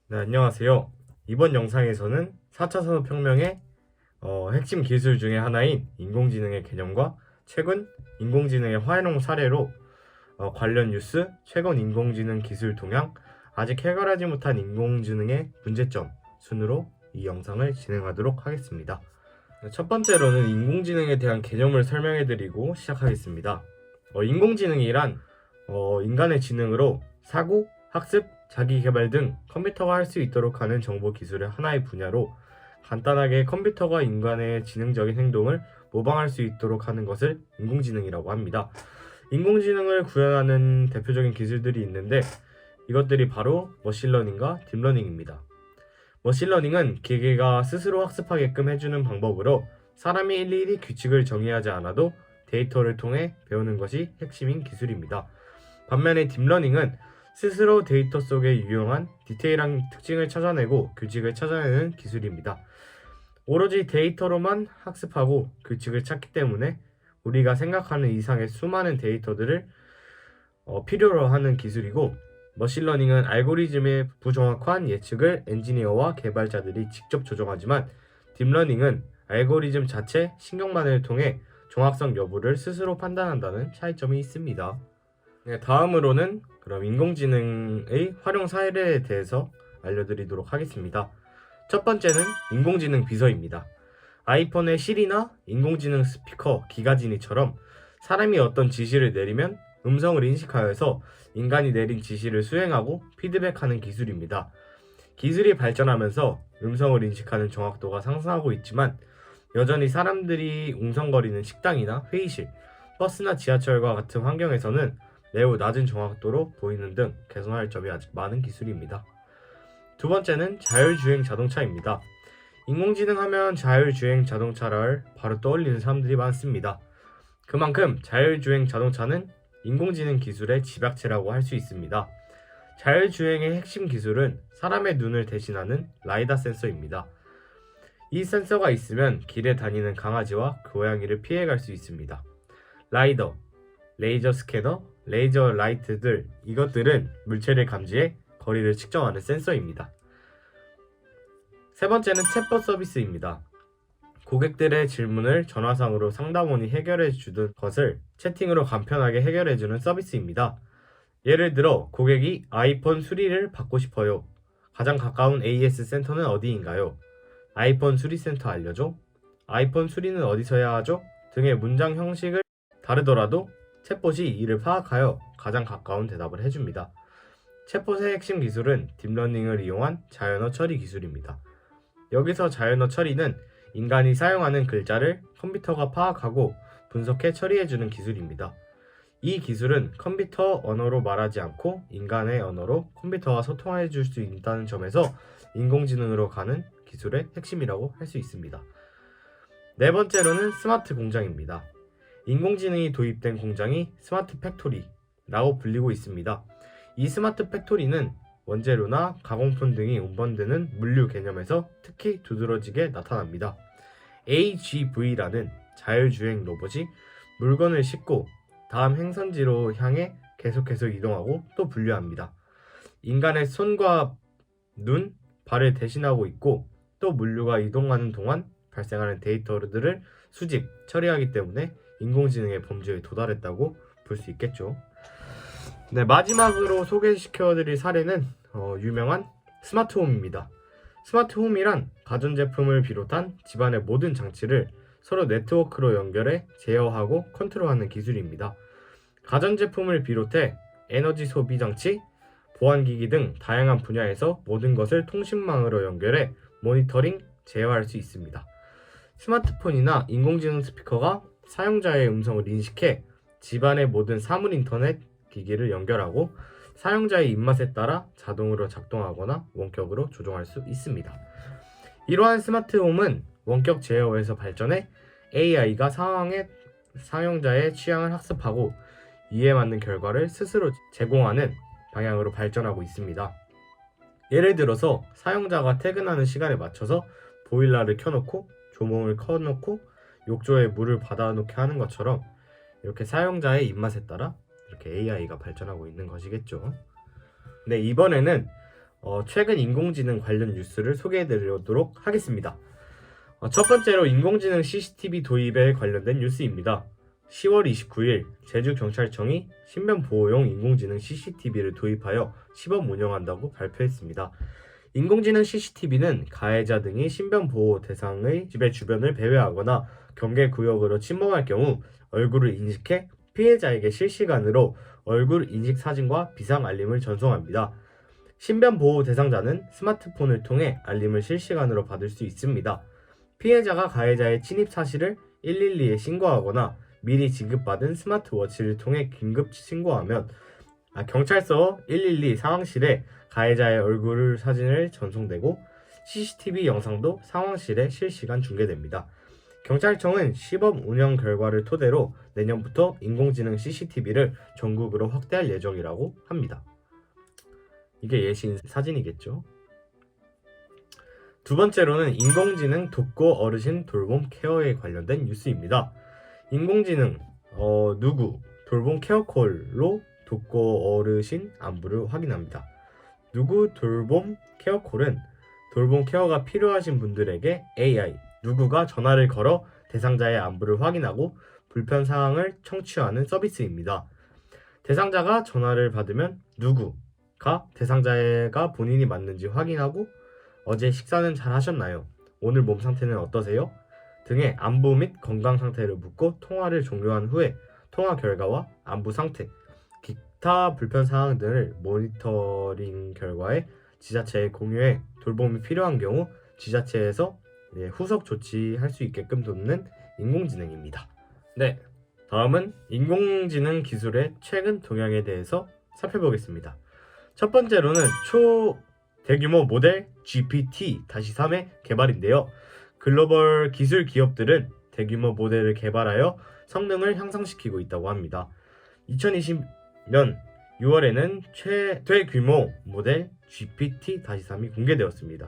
네, 안녕하세요. 이번 영상에서는 4차 산업혁명의 핵심 기술 중에 하나인 인공지능의 개념과 최근 인공지능의 활용 사례로 관련 뉴스, 최근 인공지능 기술 동향, 아직 해결하지 못한 인공지능의 문제점 순으로 이 영상을 진행하도록 하겠습니다. 네, 첫 번째로는 인공지능에 대한 개념을 설명해드리고 시작하겠습니다. 인공지능이란 인간의 지능으로 사고, 학습, 자기개발 등 컴퓨터가 할 수 있도록 하는 정보 기술의 하나의 분야로 간단하게 컴퓨터가 인간의 지능적인 행동을 모방할 수 있도록 하는 것을 인공지능이라고 합니다. 인공지능을 구현하는 대표적인 기술들이 있는데 이것들이 바로 머신러닝과 딥러닝입니다. 머신러닝은 기계가 스스로 학습하게끔 해주는 방법으로 사람이 일일이 규칙을 정의하지 않아도 데이터를 통해 배우는 것이 핵심인 기술입니다. 반면에 딥러닝은 스스로 데이터 속에 유용한 디테일한 특징을 찾아내고 규칙을 찾아내는 기술입니다. 오로지 데이터로만 학습하고 규칙을 찾기 때문에 우리가 생각하는 이상의 수많은 데이터들을 필요로 하는 기술이고, 머신러닝은 알고리즘의 부정확한 예측을 엔지니어와 개발자들이 직접 조정하지만 딥러닝은 알고리즘 자체 신경만을 통해 정확성 여부를 스스로 판단한다는 차이점이 있습니다. 네, 다음으로는 그럼 인공지능의 활용 사례에 대해서 알려드리도록 하겠습니다. 첫 번째는 인공지능 비서입니다. 아이폰의 시리나 인공지능 스피커 기가지니처럼 사람이 어떤 지시를 내리면 음성을 인식하여서 인간이 내린 지시를 수행하고 피드백하는 기술입니다. 기술이 발전하면서 음성을 인식하는 정확도가 상승하고 있지만 여전히 사람들이 웅성거리는 식당이나 회의실, 버스나 지하철과 같은 환경에서는 매우 낮은 정확도로 보이는 등 개선할 점이 아직 많은 기술입니다. 두 번째는 자율주행 자동차입니다. 인공지능 하면 자율주행 자동차를 바로 떠올리는 사람들이 많습니다. 그만큼 자율주행 자동차는 인공지능 기술의 집약체라고 할 수 있습니다. 자율주행의 핵심 기술은 사람의 눈을 대신하는 라이다 센서입니다. 이 센서가 있으면 길에 다니는 강아지와 고양이를 피해갈 수 있습니다. 라이더, 레이저 스캐너, 레이저 라이트들, 이것들은 물체를 감지해 거리를 측정하는 센서입니다. 세 번째는 챗봇 서비스입니다. 고객들의 질문을 전화상으로 상담원이 해결해 주던 것을 채팅으로 간편하게 해결해 주는 서비스입니다. 예를 들어 고객이 아이폰 수리를 받고 싶어요. 가장 가까운 AS 센터는 어디인가요? 아이폰 수리센터 알려줘? 아이폰 수리는 어디서 해야 하죠? 등의 문장 형식을 다르더라도 챗봇이 이를 파악하여 가장 가까운 대답을 해줍니다. 챗봇의 핵심 기술은 딥러닝을 이용한 자연어 처리 기술입니다. 여기서 자연어 처리는 인간이 사용하는 글자를 컴퓨터가 파악하고 분석해 처리해주는 기술입니다. 이 기술은 컴퓨터 언어로 말하지 않고 인간의 언어로 컴퓨터와 소통해 줄 수 있다는 점에서 인공지능으로 가는 기술의 핵심이라고 할 수 있습니다. 네 번째로는 스마트 공장입니다. 인공지능이 도입된 공장이 스마트 팩토리라고 불리고 있습니다. 이 스마트 팩토리는 원재료나 가공품 등이 운반되는 물류 개념에서 특히 두드러지게 나타납니다. AGV라는 자율주행 로봇이 물건을 싣고 다음 행선지로 향해 계속해서 이동하고 또 분류합니다. 인간의 손과 눈, 발을 대신하고 있고 또 물류가 이동하는 동안 발생하는 데이터들을 수집, 처리하기 때문에 인공지능의 범주에 도달했다고 볼 수 있겠죠. 네, 마지막으로 소개시켜드릴 사례는 유명한 스마트홈입니다. 스마트홈이란 가전제품을 비롯한 집안의 모든 장치를 서로 네트워크로 연결해 제어하고 컨트롤하는 기술입니다. 가전제품을 비롯해 에너지 소비 장치, 보안기기 등 다양한 분야에서 모든 것을 통신망으로 연결해 모니터링, 제어할 수 있습니다. 스마트폰이나 인공지능 스피커가 사용자의 음성을 인식해 집안의 모든 사물 인터넷 기기를 연결하고 사용자의 입맛에 따라 자동으로 작동하거나 원격으로 조종할 수 있습니다. 이러한 스마트홈은 원격 제어에서 발전해 AI가 사용자의 취향을 학습하고 이에 맞는 결과를 스스로 제공하는 방향으로 발전하고 있습니다. 예를 들어서 사용자가 퇴근하는 시간에 맞춰서 보일러를 켜놓고 조명을 켜놓고 욕조에 물을 받아놓게 하는 것처럼 이렇게 사용자의 입맛에 따라 이렇게 AI가 발전하고 있는 것이겠죠. 네, 이번에는 최근 인공지능 관련 뉴스를 소개해드리도록 하겠습니다. 첫 번째로 인공지능 CCTV 도입에 관련된 뉴스입니다. 10월 29일 제주경찰청이 신변보호용 인공지능 CCTV를 도입하여 시범 운영한다고 발표했습니다. 인공지능 CCTV는 가해자 등이 신변보호 대상의 집의 주변을 배회하거나 경계구역으로 침범할 경우 얼굴을 인식해 피해자에게 실시간으로 얼굴 인식 사진과 비상 알림을 전송합니다. 신변보호 대상자는 스마트폰을 통해 알림을 실시간으로 받을 수 있습니다. 피해자가 가해자의 침입 사실을 112에 신고하거나 미리 지급받은 스마트워치를 통해 긴급 신고하면 경찰서 112 상황실에 가해자의 얼굴 사진을 전송되고 CCTV 영상도 상황실에 실시간 중계됩니다. 경찰청은 시범 운영 결과를 토대로 내년부터 인공지능 CCTV를 전국으로 확대할 예정이라고 합니다. 이게 예시 사진이겠죠. 두 번째로는 인공지능 돕고 어르신 돌봄 케어에 관련된 뉴스입니다. 인공지능 누구 돌봄 케어콜로 돕고 어르신 안부를 확인합니다. 누구 돌봄 케어콜은 돌봄 케어가 필요하신 분들에게 AI 누구가 전화를 걸어 대상자의 안부를 확인하고 불편 사항을 청취하는 서비스입니다. 대상자가 전화를 받으면 누구가 대상자가 본인이 맞는지 확인하고 어제 식사는 잘 하셨나요? 오늘 몸 상태는 어떠세요? 등의 안부 및 건강 상태를 묻고 통화를 종료한 후에 통화 결과와 안부 상태, 기타 불편 사항 등을 모니터링 결과에 지자체에 공유해 돌봄이 필요한 경우 지자체에서 후속 조치할 수 있게끔 돕는 인공지능입니다. 네, 다음은 인공지능 기술의 최근 동향에 대해서 살펴보겠습니다. 첫 번째로는 대규모 모델 GPT-3의 개발인데요. 글로벌 기술 기업들은 대규모 모델을 개발하여 성능을 향상시키고 있다고 합니다. 2020년 6월에는 최대 규모 모델 GPT-3이 공개되었습니다.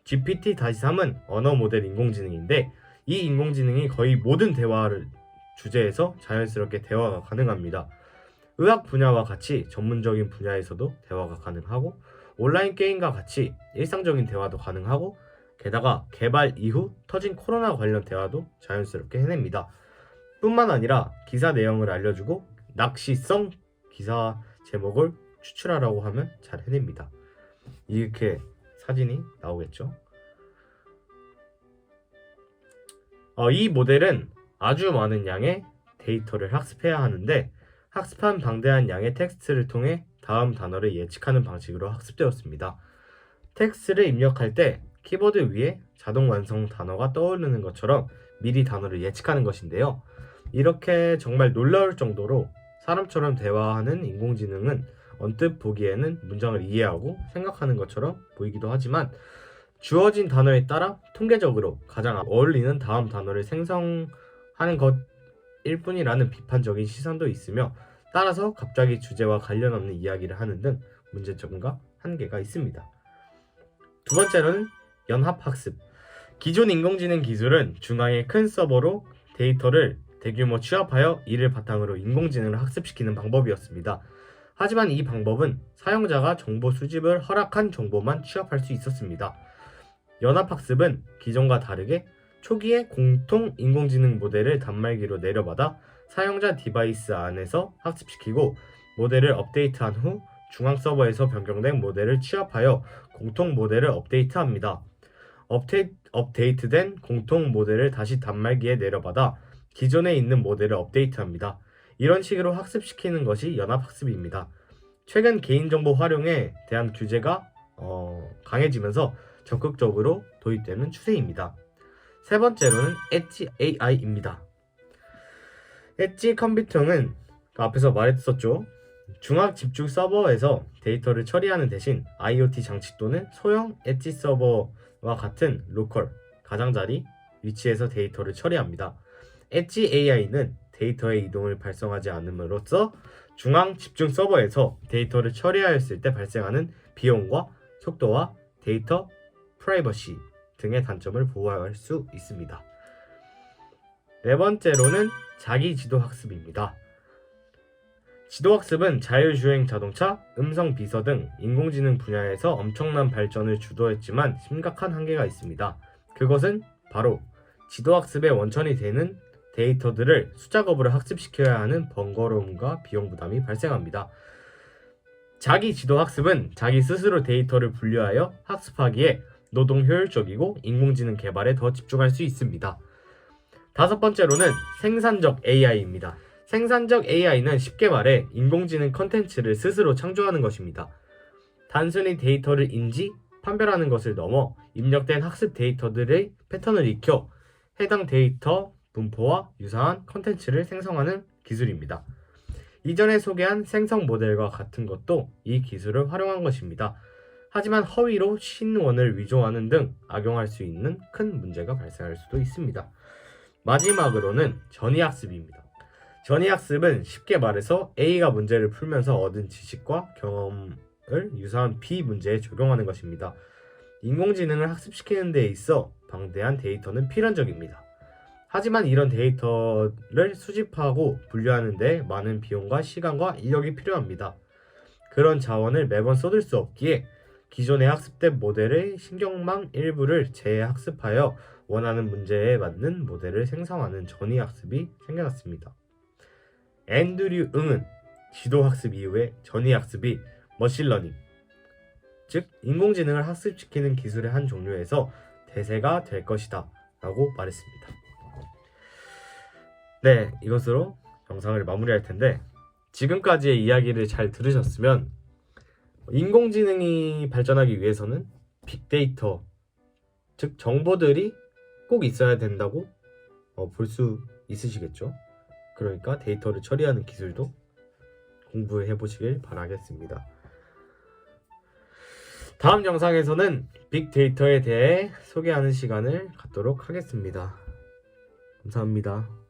GPT-3은 언어 모델 인공지능인데 이 인공지능이 거의 모든 대화를 주제에서 자연스럽게 대화가 가능합니다. 의학 분야와 같이 전문적인 분야에서도 대화가 가능하고 온라인 게임과 같이 일상적인 대화도 가능하고 게다가 개발 이후 터진 코로나 관련 대화도 자연스럽게 해냅니다. 뿐만 아니라 기사 내용을 알려주고 낚시성 기사 제목을 추출하라고 하면 잘 해냅니다. 이렇게 사진이 나오겠죠. 이 모델은 아주 많은 양의 데이터를 학습해야 하는데 학습한 방대한 양의 텍스트를 통해 다음 단어를 예측하는 방식으로 학습되었습니다. 텍스트를 입력할 때 키보드 위에 자동 완성 단어가 떠오르는 것처럼 미리 단어를 예측하는 것인데요. 이렇게 정말 놀라울 정도로 사람처럼 대화하는 인공지능은 언뜻 보기에는 문장을 이해하고 생각하는 것처럼 보이기도 하지만 주어진 단어에 따라 통계적으로 가장 어울리는 다음 단어를 생성하는 것일 뿐이라는 비판적인 시선도 있으며 따라서 갑자기 주제와 관련 없는 이야기를 하는 등 문제점과 한계가 있습니다. 두 번째로는 연합학습. 기존 인공지능 기술은 중앙의 큰 서버로 데이터를 대규모 취합하여 이를 바탕으로 인공지능을 학습시키는 방법이었습니다. 하지만 이 방법은 사용자가 정보 수집을 허락한 정보만 취합할 수 있었습니다. 연합학습은 기존과 다르게 초기에 공통 인공지능 모델을 단말기로 내려받아 사용자 디바이스 안에서 학습시키고 모델을 업데이트한 후 중앙 서버에서 변경된 모델을 취합하여 공통 모델을 업데이트합니다. 업데이트된 공통 모델을 다시 단말기에 내려받아 기존에 있는 모델을 업데이트합니다. 이런 식으로 학습시키는 것이 연합학습입니다. 최근 개인정보 활용에 대한 규제가 강해지면서 적극적으로 도입되는 추세입니다. 세 번째로는 엣지 AI입니다. 엣지 컴퓨팅은 앞에서 말했었죠. 중앙 집중 서버에서 데이터를 처리하는 대신 IoT 장치 또는 소형 엣지 서버와 같은 로컬, 가장자리 위치에서 데이터를 처리합니다. 엣지 AI는 데이터의 이동을 발생하지 않음으로써 중앙 집중 서버에서 데이터를 처리하였을 때 발생하는 비용과 속도와 데이터 프라이버시 등의 단점을 보호할 수 있습니다. 네 번째로는 자기지도 학습입니다. 지도학습은 자율주행 자동차, 음성 비서 등 인공지능 분야에서 엄청난 발전을 주도했지만 심각한 한계가 있습니다. 그것은 바로 지도학습의 원천이 되는 데이터들을 숫작업으로 학습시켜야 하는 번거로움과 비용 부담이 발생합니다. 자기 지도학습은 자기 스스로 데이터를 분류하여 학습하기에 노동 효율적이고 인공지능 개발에 더 집중할 수 있습니다. 다섯 번째로는 생산적 AI입니다. 생산적 AI는 쉽게 말해 인공지능 컨텐츠를 스스로 창조하는 것입니다. 단순히 데이터를 인지, 판별하는 것을 넘어 입력된 학습 데이터들의 패턴을 익혀 해당 데이터 분포와 유사한 컨텐츠를 생성하는 기술입니다. 이전에 소개한 생성 모델과 같은 것도 이 기술을 활용한 것입니다. 하지만 허위로 신원을 위조하는 등 악용할 수 있는 큰 문제가 발생할 수도 있습니다. 마지막으로는 전이학습입니다. 전이학습은 쉽게 말해서 A가 문제를 풀면서 얻은 지식과 경험을 유사한 B 문제에 적용하는 것입니다. 인공지능을 학습시키는 데 있어 방대한 데이터는 필연적입니다. 하지만 이런 데이터를 수집하고 분류하는 데 많은 비용과 시간과 인력이 필요합니다. 그런 자원을 매번 쏟을 수 없기에 기존의 학습된 모델의 신경망 일부를 재학습하여 원하는 문제에 맞는 모델을 생성하는 전이학습이 생겨났습니다. 앤드류 응은 지도학습 이후에 전이학습이 머신러닝, 즉 인공지능을 학습시키는 기술의 한 종류에서 대세가 될 것이다 라고 말했습니다. 네, 이것으로 영상을 마무리할 텐데, 지금까지의 이야기를 잘 들으셨으면 인공지능이 발전하기 위해서는 빅데이터, 즉 정보들이 꼭 있어야 된다고 볼 수 있으시겠죠. 그러니까 데이터를 처리하는 기술도 공부해 보시길 바라겠습니다. 다음 영상에서는 빅데이터에 대해 소개하는 시간을 갖도록 하겠습니다. 감사합니다.